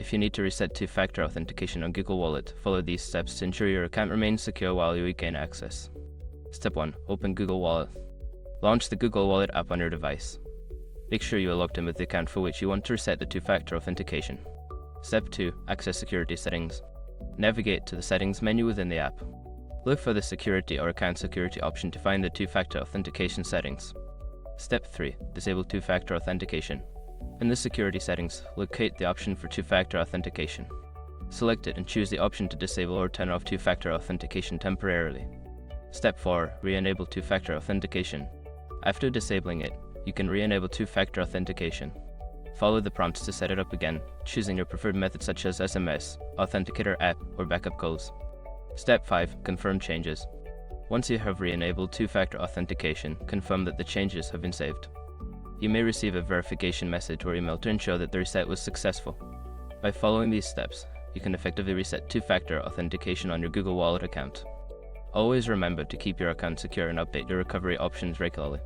If you need to reset two-factor authentication on Google Wallet, follow these steps to ensure your account remains secure while you regain access. Step 1. Open Google Wallet. Launch the Google Wallet app on your device. Make sure you are logged in with the account for which you want to reset the two-factor authentication. Step 2. Access security settings. Navigate to the settings menu within the app. Look for the security or account security option to find the two-factor authentication settings. Step 3. Disable two-factor authentication. In the security settings, locate the option for two-factor authentication. Select it and choose the option to disable or turn off two-factor authentication temporarily. Step 4. Re-enable two-factor authentication. After disabling it, you can re-enable two-factor authentication. Follow the prompts to set it up again, choosing your preferred method such as SMS, Authenticator app, or backup calls. Step 5. Confirm changes. Once you have re-enabled two-factor authentication, confirm that the changes have been saved. You may receive a verification message or email to ensure that the reset was successful. By following these steps, you can effectively reset two-factor authentication on your Google Wallet account. Always remember to keep your account secure and update your recovery options regularly.